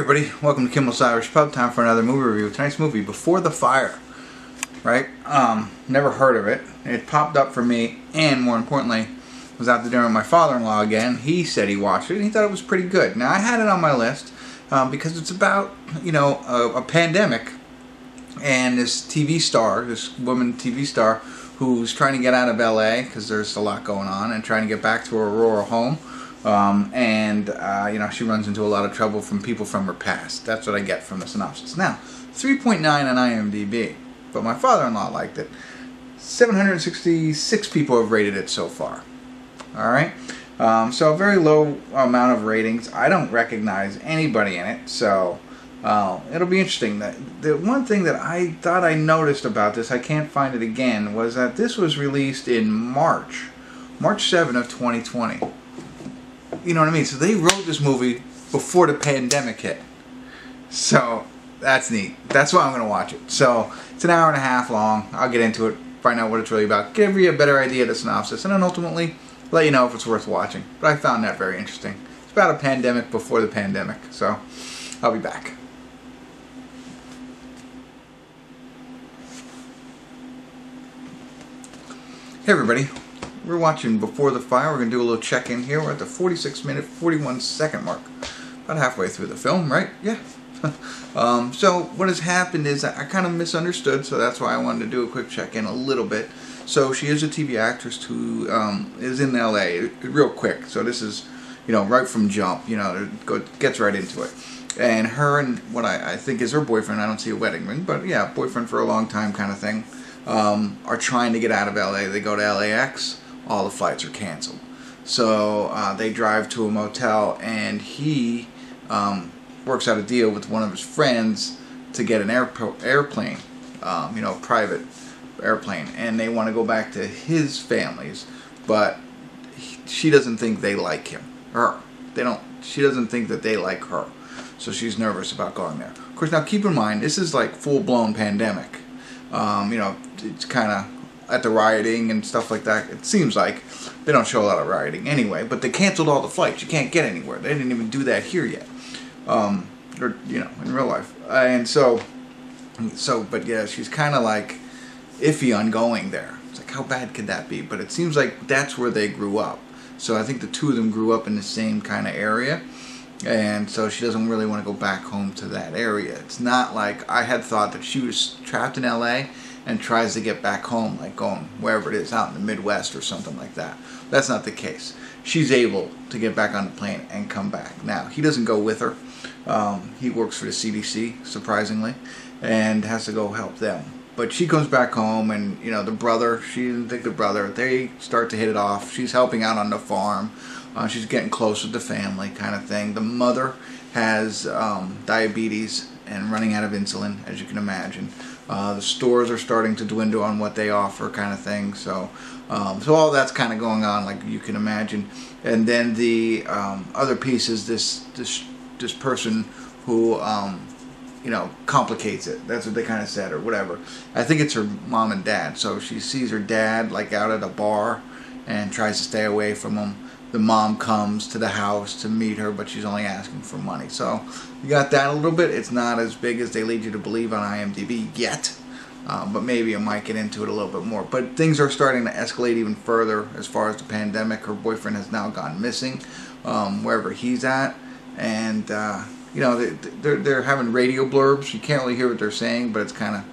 Hey everybody, welcome to Kimmel's Irish Pub. Time for another movie review. Tonight's movie, Before the Fire. Right? Never heard of it. It popped up for me, and more importantly, was out to dinner with my father-in-law again. He said he watched it, and he thought it was pretty good. Now, I had it on my list because it's about, a pandemic, and this TV star, this woman TV star, who's trying to get out of LA because there's a lot going on, and trying to get back to her rural home. She runs into a lot of trouble from people from her past. That's what I get from the synopsis. Now, 3.9 on IMDb, but my father-in-law liked it. 766 people have rated it so far. Alright? So a very low amount of ratings. I don't recognize anybody in it, so it'll be interesting. The one thing that I thought I noticed about this, I can't find it again, was that this was released in March 7 of 2020. You know what I mean? So they wrote this movie before the pandemic hit. So that's neat. That's why I'm going to watch it. So it's an hour and a half long. I'll get into it, find out what it's really about, give you a better idea of the synopsis, and then ultimately let you know if it's worth watching. But I found that very interesting. It's about a pandemic before the pandemic. So I'll be back. Hey everybody. We're watching Before the Fire. We're going to do a little check-in here. We're at the 46-minute, 41-second mark. About halfway through the film, right? Yeah. So what has happened is I kind of misunderstood, so that's why I wanted to do a quick check-in a little bit. So she is a TV actress who is in LA real quick. So this is, right from jump. Gets right into it. And her and what I think is her boyfriend, I don't see a wedding ring, but yeah, boyfriend for a long time kind of thing, are trying to get out of LA. They go to LAX. All the flights are canceled. So they drive to a motel, and he works out a deal with one of his friends to get an airplane, private airplane, and they want to go back to his families, but she doesn't think they like she doesn't think that they like her, so she's nervous about going there. Of course, now keep in mind, this is like full-blown pandemic. It's kind of at the rioting and stuff like that. It seems like they don't show a lot of rioting anyway, but they canceled all the flights. You can't get anywhere. They didn't even do that here yet, in real life. But yeah, she's kind of like iffy on going there. It's like, how bad could that be? But it seems like that's where they grew up. So I think the two of them grew up in the same kind of area, and so she doesn't really want to go back home to that area. It's not like I had thought that she was trapped in LA and tries to get back home, like going wherever it is, out in the Midwest or something like that. That's not the case. She's able to get back on the plane and come back. Now, he doesn't go with her. He works for the CDC, surprisingly, and has to go help them. But she comes back home, and, the brother, she didn't think the brother, they start to hit it off. She's helping out on the farm. She's getting close with the family kind of thing. The mother has diabetes and running out of insulin, as you can imagine. The stores are starting to dwindle on what they offer, kind of thing. So all that's kind of going on, like you can imagine. And then the other piece is this person who complicates it. That's what they kind of said, or whatever. I think it's her mom and dad. So she sees her dad like out at a bar and tries to stay away from him. The mom comes to the house to meet her, but she's only asking for money. So you got that a little bit. It's not as big as they lead you to believe on IMDb yet, but maybe I might get into it a little bit more. But things are starting to escalate even further as far as the pandemic. Her boyfriend has now gone missing, wherever he's at, and they're having radio blurbs. You can't really hear what they're saying, but it's kind of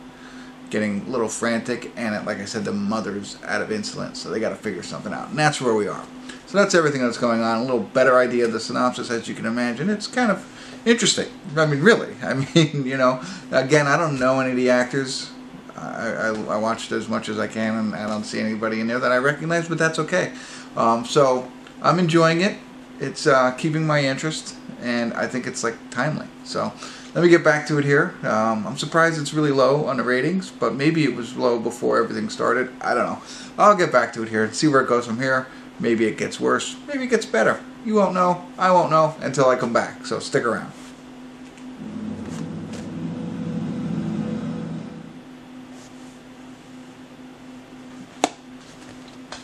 getting a little frantic. And like I said, the mother's out of insulin, so they got to figure something out. And that's where we are. So that's everything that's going on. A little better idea of the synopsis, as you can imagine. It's kind of interesting. I mean, really. I mean, again, I don't know any of the actors. I watched as much as I can, and I don't see anybody in there that I recognize, but that's okay. So I'm enjoying it. It's keeping my interest, and I think it's timely. So let me get back to it here. I'm surprised it's really low on the ratings, but maybe it was low before everything started. I don't know. I'll get back to it here and see where it goes from here. Maybe it gets worse. Maybe it gets better. You won't know. I won't know until I come back. So stick around.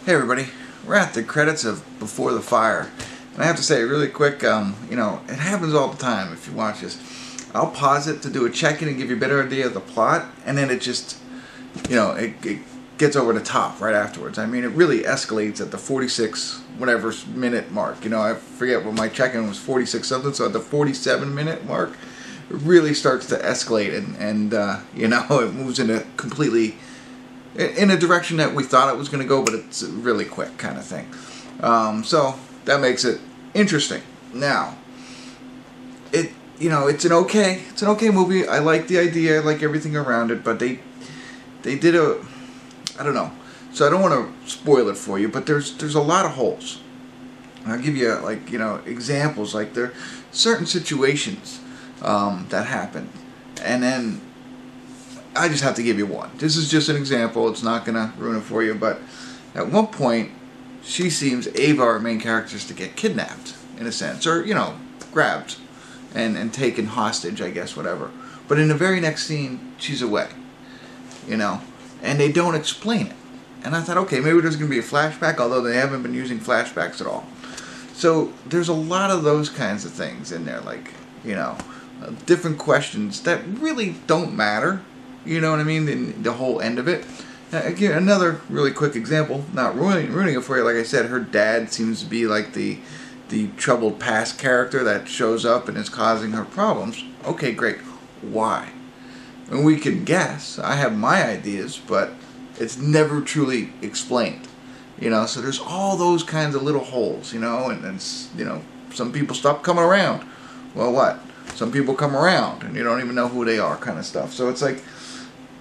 Hey everybody. We're at the credits of Before the Fire. And I have to say really quick, you know, it happens all the time if you watch this. I'll pause it to do a check-in and give you a better idea of the plot, and then it just, you know, it gets over the top right afterwards. I mean, it really escalates at the 46 whatever minute mark. You know, I forget what my check-in was, 46 something, so at the 47-minute mark, it really starts to escalate, and you know, it moves in a completely, in a direction that we thought it was going to go, but it's really quick kind of thing. So that makes it interesting. Now, you know, it's an okay movie. I like the idea, I like everything around it, but they did I don't know. So I don't want to spoil it for you, but there's a lot of holes. I'll give you, like, you know, examples. Like, there are certain situations that happen, and then I just have to give you one. This is just an example. It's not gonna ruin it for you, but at one point, she seems, Ava, our main character, to get kidnapped in a sense, or, you know, grabbed and taken hostage, I guess, whatever. But in the very next scene, she's away. You know, and they don't explain it. And I thought, okay, maybe there's going to be a flashback, although they haven't been using flashbacks at all. So there's a lot of those kinds of things in there, like, you know, different questions that really don't matter. You know what I mean? The whole end of it. Again, another really quick example, not ruining it for you. Like I said, her dad seems to be like the troubled past character that shows up and is causing her problems. Okay, great. Why? And we can guess. I have my ideas, but it's never truly explained. You know, so there's all those kinds of little holes, you know, and you know, some people stop coming around. Well, what? Some people come around and you don't even know who they are, kind of stuff. So it's like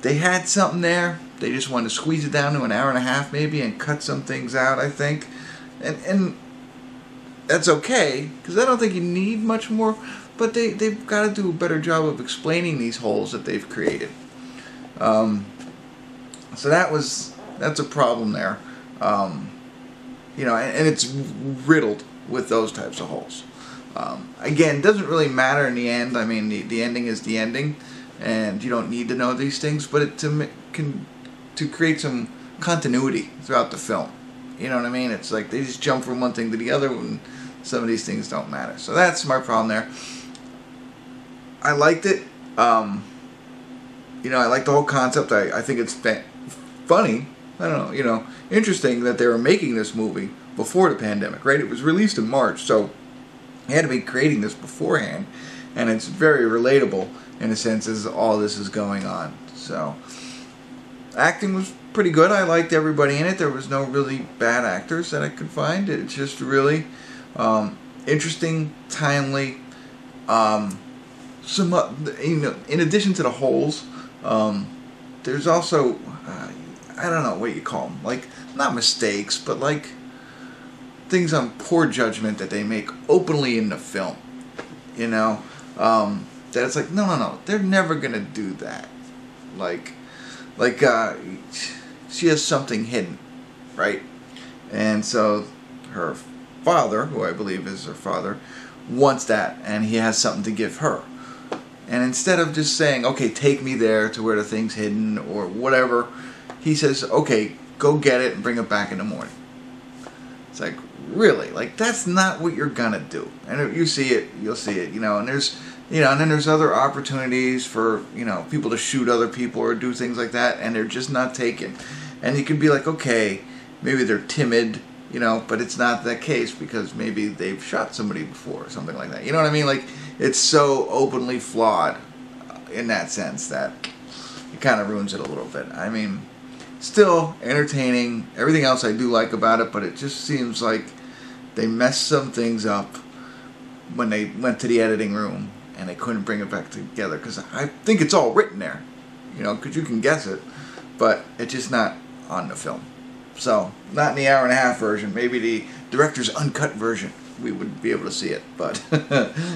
they had something there. They just wanted to squeeze it down to an hour and a half maybe and cut some things out, I think. And that's okay, because I don't think you need much more, but they've got to do a better job of explaining these holes that they've created. So that's a problem there. You know, and it's riddled with those types of holes. Again, it doesn't really matter in the end. I mean, the ending is the ending, and you don't need to know these things, but to create some continuity throughout the film. You know what I mean? It's like they just jump from one thing to the other when some of these things don't matter. So that's my problem there. I liked it. You know, I like the whole concept. I think it's funny. I don't know, you know, interesting that they were making this movie before the pandemic, right? It was released in March, so they had to be creating this beforehand, and it's very relatable in a sense as all this is going on. So, acting was pretty good. I liked everybody in it. There was no really bad actors that I could find. It's just really interesting, timely. Some, you know, in addition to the holes, there's also I don't know what you call them, like, not mistakes, but like things on poor judgment that they make openly in the film. You know, that it's like, no, they're never gonna do that. Like she has something hidden, right? And so her father, who I believe is her father, wants that, and he has something to give her. And instead of just saying, okay, take me there to where the thing's hidden or whatever, he says, okay, go get it and bring it back in the morning. It's like, really? Like, that's not what you're gonna do. And if you see it, you'll see it, you know, and there's, you know, and then there's other opportunities for, you know, people to shoot other people or do things like that, and they're just not taken. And you can be like, okay, maybe they're timid, you know, but it's not that case because maybe they've shot somebody before or something like that. You know what I mean? Like, it's so openly flawed in that sense that it kind of ruins it a little bit. I mean, still entertaining, everything else I do like about it, but it just seems like they messed some things up when they went to the editing room and they couldn't bring it back together, because I think it's all written there, you know, because you can guess it, but it's just not on the film. So, not in the hour and a half version, maybe the director's uncut version, we would be able to see it, but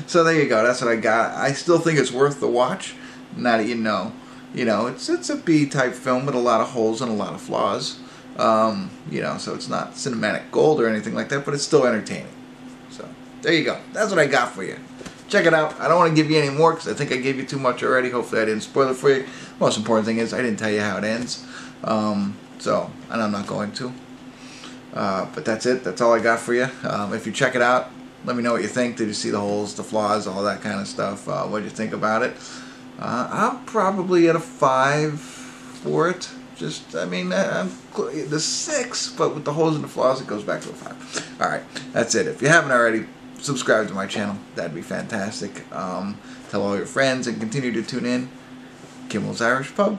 so there you go, that's what I got. I still think it's worth the watch, now that you know. You know, it's a B-type film with a lot of holes and a lot of flaws. You know, so it's not cinematic gold or anything like that, but it's still entertaining. So, there you go. That's what I got for you. Check it out. I don't want to give you any more because I think I gave you too much already. Hopefully I didn't spoil it for you. Most important thing is I didn't tell you how it ends. So, and I'm not going to. But that's it. That's all I got for you. If you check it out, Let me know what you think. Did you see the holes, the flaws, all that kind of stuff? What did you think about it? I'm probably at a 5 for it. Just, I mean, the 6, but with the holes and the flaws, it goes back to a 5. All right, that's it. If you haven't already, subscribe to my channel. That'd be fantastic. Tell all your friends and continue to tune in. Kimmel's Irish Pub.